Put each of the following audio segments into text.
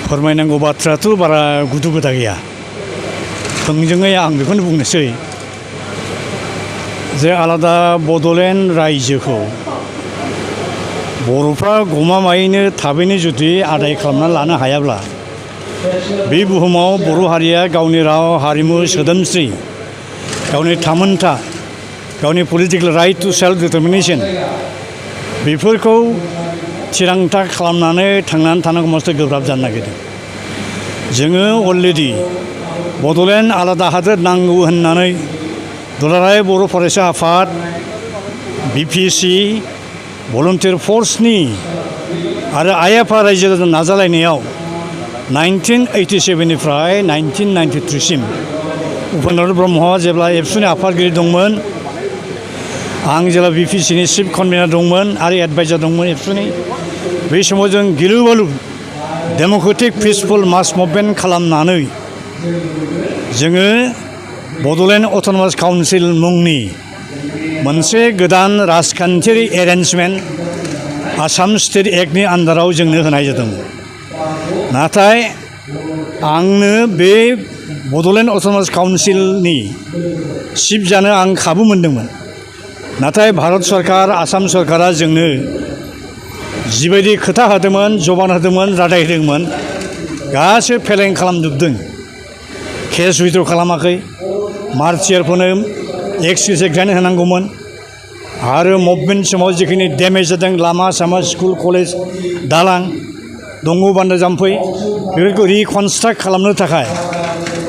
फोरमायनांगौ बाथ्राथ' बारा गुदु गोदा गैया। थोंजोङै आं बेखौनो बुंनोसै जे आलादा बड'लेण्ड रायजोखौ बर'फ्रा गमामायैनो थाबैनो जुदि आदाय खालामना लानो हायाब्ला बे बुहुमाव बर' हारिया गावनि राव हारिमु सोदोमस्रि गावनि थामोनथा गावनि political right two self determination बेफोरखौ थिरांथा खालामनानै थांनानै थानांगौ मस्थ' गोब्राब जानो नागिरदों। जोङो अलरेडि बड'लेण्ड आलादा हादोर नांगौ होननानै दुलाराय बर' फरायसा आफाद बिपिएसि भलुन्टियार फर्सनि आरो आइएफआ रायजो नाजालायनायाव 1987 निफ्राय 1993 सिम उपेन्द्र ब्रह्मआ जेब्ला एबसुनि आफादगिरि दंमोन, आं जेब्ला बिपिएसिनि चिफ कनभेनार दंमोन आरो एडभाइजार दंमोन एबसुनि, बै समाव जों गिलु बालु डेम'क्रेटिक पिसफुल मास मुभमेन्ट खालामनानै जोङो बड'लेण्ड अट'नमास काउन्सिल मुंनि मोनसे गोदान राजखान्थियारि एरेन्जमेन्ट आसाम स्टेट एक्टनि आन्दाराव जोंनो होनाय जादों। नाथाय आंनो बे बड'लेण्ड अट'नमास काउन्सिलनि चिफ जानो आं खाबु मोनदोंमोन। नाथाय भारत सरकार आसाम सरकारा जोंनो जिबायदि खोथा होदोंमोन, जबान होदोंमोन, रादाय होदोंमोन, गासैबो फेलें खालामजोबदों। केस उइथ्र' खालामाखै, मार्चियारफोरनो एक्सकिउज एग्जाइन होनांगौमोन आरो मुभमेन्ट समाव जिखिनि डेमेज जादों लामा सामा स्कुल कलेज दालां दंग' बान्दो जाम्फै बेफोरखौ रिकनस्ट्राक्ट खालामनो थाखाय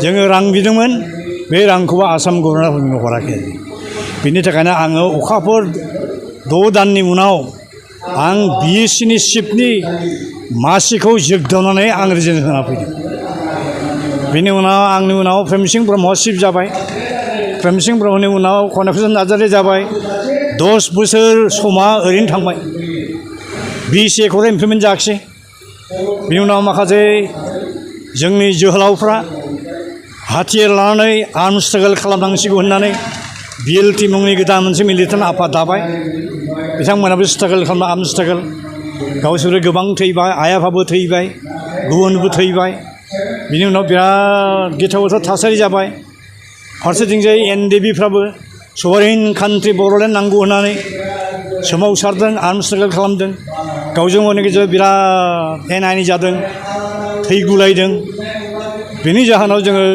जोङो रां बिदोंमोन। बे रांखौबो आसाम गभर्नमेन्टआ हराखै। बिनि थाखायनो आङो अखाफोर 6 दाननि उनाव आं बिएससिनि चिफनि मासिखौ जोगदावनानै आं रिजाइन होना फैदों। बिनि उनाव आंनि उनाव प्रेमसिं ब्रह्मआ चिफ जाबाय। प्रेमसिं ब्रह्मनि उनाव कनकचन्द्र नार्जारि जाबाय। 10 बोसोर समा ओरैनो थांबाय। बिएससि एकर्डआ इमप्लिमेन्ट जायाखिसै। बिनि उनाव माखासे जोंनि जोहोलावफ्रा हाथियार लानानै आर्म स्ट्रागल खालामनांसिगौ होननानै बिएलटि मुंनि गोदान मोनसे मिलिटेन्ट आफाद दाबाय। बिथांमोनाबो स्ट्रागल खालामो, आर्म स्ट्रागल। गावसोरो गोबां थैबाय, आइएफआबो थैबाय, गुबुनबो थैबाय। बिनि उनाव बिराद गिथाव बाथाव थासारि जाबाय। फारसेथिंजाय एनडिएफबिफ्राबो सभारेन कान्ट्रि बड'लेण्ड नांगौ होननानै सोमावसारदों, आर्म स्ट्रागल खालामदों। गावजों गावनि गेजेराव बिराद एना एनि जादों, थै गुलायदों। बेनि जाहोनाव जोङो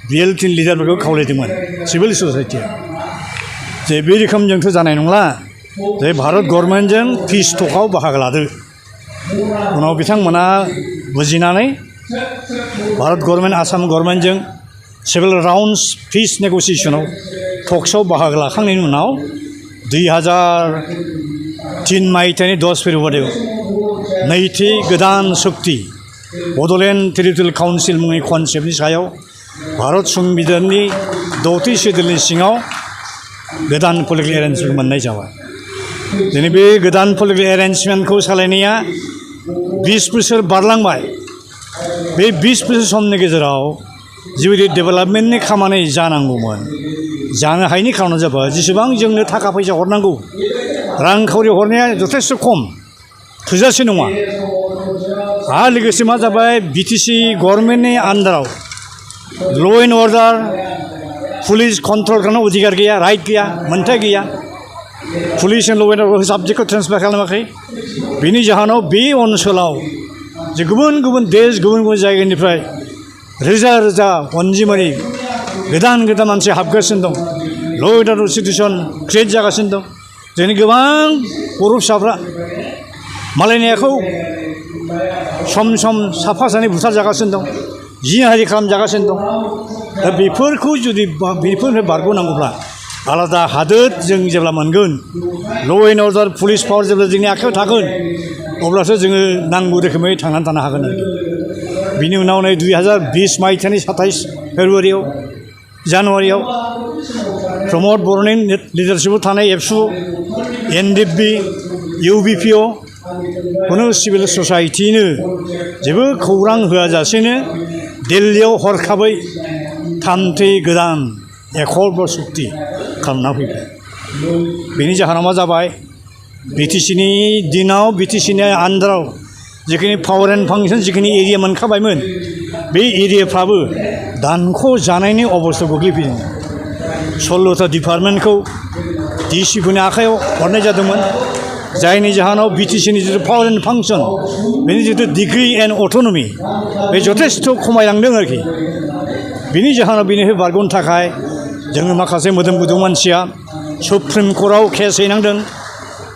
बिएलटि लिडारफोरखौ खावलायदोंमोन सिभिल ससाइटिया जे बे रोखोमजोंथ' जानाय नंला, जे भारत गभर्नमेन्टजों पिस टकआव बाहागो लादो। उनाव बिथांमोना बुजिनानै भारत गभर्नमेन्ट आसाम गभर्नमेन्टजों सेभेल राउन्डस पिस नेगसिएसनाव टक्सआव बाहागो लाखांनायनि उनाव 2003 मायथाइनि 10 फेब्रुवारियाव नैथि गोदान सुक्ति बड'लेण्ड टेरिटरियेल काउन्सिल मुंनि कनसेप्टनि सायाव भारत संबिधाननि 6थि शेड्युलनि सिङाव गोदान पलिटिकेल एरेन्जमेन्ट मोननाय जाबाय। दिनै बे गोदान पलिटिकेल एरेन्जमेन्टखौ सालायनाया 20 बोसोर बारलांबाय। बे 20 बोसोर समनि गेजेराव जिबायदि डेभेलपमेन्टनि खामानि जानांगौमोन, जानो हायैनि खारना जाबाय जेसेबां जोंनो थाखा फैसा हरनांगौ, रांखावरि हरनाया जथेस्थ' खम, थोजासे नङा। आरो लोगोसे मा जाबाय, बिटिसि गभर्नमेन्टनि आन्दाराव ल' एन्ड अर्डार पुलिस कन्ट्रल खालामनो अधिकार गैया, राइट गैया, मोन्थाय गैया। पुलिस एन्ड ल' एन्ड अर्डार साबजेक्टखौ ट्रेन्सफार खालामाखै। बेनि जाहोनाव बे ओनसोलाव जे गुबुन गुबुन देश गुबुन गुबुन जायगानिफ्राय रोजा रोजा अनजिमानि गोदान गोदान मानसि हाबगासिनो दं। ल' एन्ड अर्डार सिटुएसन क्रिएट जागासिनो दं। जोंनि गोबां बर' फिसाफ्रा मालायनिखौ सम सम साफा सानै बुथार जागासिनो दं, जिहारि खालामजागासिनो दं। दा बेफोरखौ जुदि बेफोरनिफ्राय बारग'नांगौब्ला आलादा हादोर जों जेब्ला मोनगोन, ल' एन्ड अर्डार पुलिस पावार जेब्ला जोंनि आखायाव थागोन, अब्लासो जोङो नांगौ रोखोमै थांनानै थानो हागोन। बिनि उनाव नै 2020 मायथाइनि 27 फेब्रुवारियाव जानुवारियाव प्रमद बर'नि लिडारशिपआव थानाय एबसु, एनडिएफबि, इउबिपिअ खुनु सिभिल ससाइटिनो जेबो खौरां होआजासेनो दिल्लीयाव हरखाबै 3थि गोदान एकर्ड बा सुक्ति खालामना फैबाय। बेनि जाहोनाव मा जाबाय, बिटिसिनि दिनाव बिटिसिनि आन्दाराव जिखिनि पावार एन्ड फांसन जिखिनि एरिया मोनखाबायमोन बे एरियाफ्राबो दानख' जानायनि अबस्थायाव गोग्लैफैदों 16टा डिपार्टमेन्टखौ डिसिफोरनि आखायाव हरनाय जादोंमोन जायनि जाहोनाव बिटिसिनि जिथु पावार एन्ड फांसन बेनि जिथु डिग्री एन्ड अट'नमि बे जथेस्थ' खमायलांदों आरोखि बिनि जाहोनाव बेनिफ्राय बारग'नो थाखाय जोङो माखासे मोदोम गुदुं मानसिया सुप्रिम कर्टआव केस हैनांदों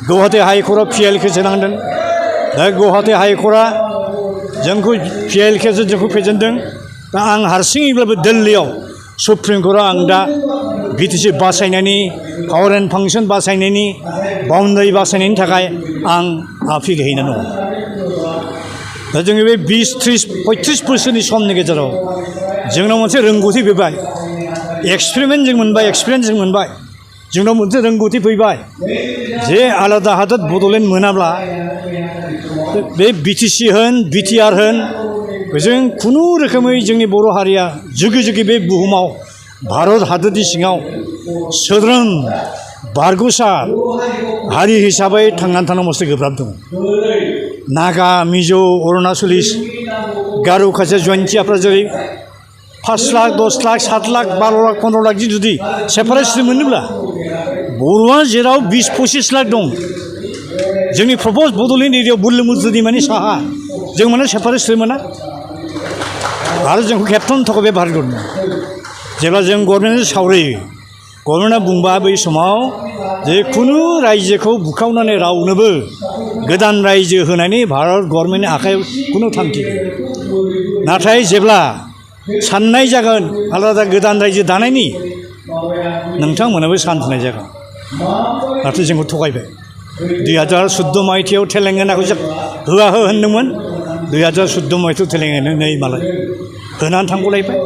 गुवाहाटी हाइकर्टआव पिएल केस हैनांदों दा गुवाहाटी हाइकर्टआ जोंखौ पिएल केसजों जोंखौ फेजेनदों दा आं हारसिङैब्लाबो दिल्लीयाव सुप्रिम कर्टआव आं दा बिटिसि बासायनायनि पावार एन्ड फांसन बासायनायनि बाउन्डारि बासायनायनि थाखाय आं आपिल हैना दङ दा जोंनि बे 20-30-35 बोसोरनि समनि गेजेराव जोंनाव मोनसे रोंगौथि फैबाय एक्सपेरिमेन्ट जों मोनबाय जोंनाव मोनसे रोंगौथि फैबाय जे आलादा हादर बड'लेण्ड मोनाब्ला बे बिटिसि होन बिटिआर होन बेजों खुनु रोखोमै जोंनि बर' हारिया जुगे जुगे बे बुहुमाव भारत हादरनि सिङाव सोद्रोम बारग'सा हारि हिसाबै थांनानै थानो मस्थ' गोब्राब दं नागा मिज' अरुणाचलिस गार' खासिया जयन्तियाफ्रा जेरै 5 लाख 10 लाख 7 लाख 12 लाख 15 लाख जुदि सेपारेटलि मोनोब्ला बर'आ जेराव 20-25 लाख दं जोंनि प्रप'ज बड'लेण्ड एरियायाव बुरलुंबुथुर दैमानि साहा जों माने सेपारेटलि मोना आरो जोंखौ खेबथाम थाखाय बे भारत जेब्ला जों गभर्नमेन्टजों सावरायो गभर्नमेन्टआ बुंबा बै समाव जे खुनु रायजोखौ बुखावनानै रावनोबो गोदान रायजो होनायनि भारत गभर्नमेन्टनि आखायाव खुनु थांखि नाथाय जेब्ला साननाय जागोन आलादा गोदान रायजो दानायनि नोंथांमोनाबो साननाय जागोन नाथाय जोंखौ थगायबाय 2014 मायथाइयाव तेलेंगानाखौ होआ होनदोंमोन 2014 मायथाइयाव तेलेंगाना नै मालाय होनानै थांगलायबाय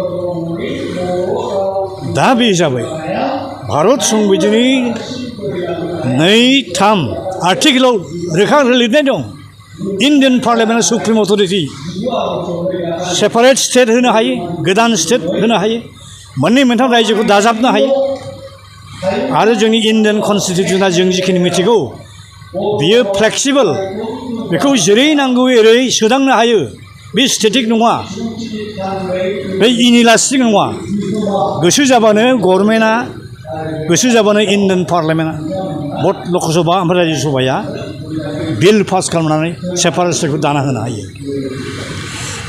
दा बे हिसाबै भारत संबिधाननि 2-3 आर्टिकेलाव रोखा लिरनाय दं इन्डियान पार्लियामेन्टआ सुप्रिम अथरिटि सेपारेट स्टेट होनो हायो गोदान स्टेट होनो हायो मोननै मोनथाम रायजोखौ दाजाबनो हायो आरो जोंनि इन्डियान कनस्टिटिउसना जों जिखिनि मिथिगौ बियो फ्लेक्सिबल बेखौ जेरै नांगौ एरै सोदांनो हायो बे स्टेटिक नङा बे इनिलास्टिक नङा गोसो जाबानो गभर्नमेन्टआ गोसो जाबानो इन्डियान पार्लियामेन्टआ भट लकसभा ओमफ्राय रायजोसभाया बिल पास खालामनानै सेपारेट स्टेटखौ दाना होनो हायो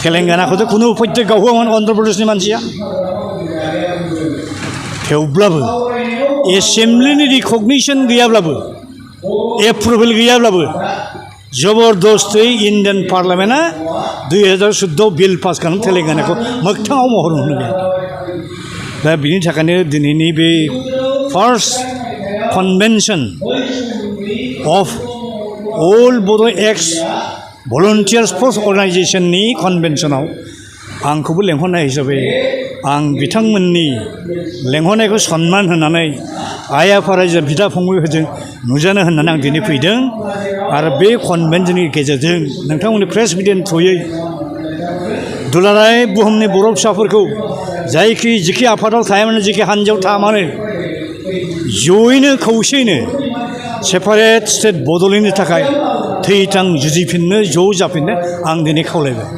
तेलेंगानाखौथ' खुनु प्रत्येक गावहोआमोन अन्ध्र प्रदेशनि मानसिया थेवब्लाबो एसेम्ब्लिनि रिकगनिसन गैयाब्लाबो एप्रुभेल गैयाब्लाबो जबरदस्ती इन्डियान पार्लियामेन्टआ 2014 बिल पास खालामनो तेलेंगानाखौ मोगथाङाव महर होनो गैया दा बिनि थाखायनो दिनैनि बे फार्स्ट कनभेनसन अफ अल बड' एक्स भलन्टियार्स फर्स अर्गानाइजेसननि कनभेनसनाव आंखौबो लेंहरनाय हिसाबै आं बिथांमोननि लेंहरनायखौ सन्मान होनानै आइ आफा रायजो बिदा फंबायफोरजों नुजानो होननानै आं दिनै फैदों आरो बे कनभेनसननि गेजेरजों नोंथांमोननि प्रेस मिडियानि थ्रुयै दुलाराय बुहुमनि बर' फिसाफोरखौ जिखि आफादाव थाया मानो जिखि हानजायाव थाया मानो जयैनो खौसेयैनो सेपारेट स्टेट बड'लेण्डनि थाखाय थैथां जुजिफिननो ज' जाफिननो आं दिनै खावलायबाय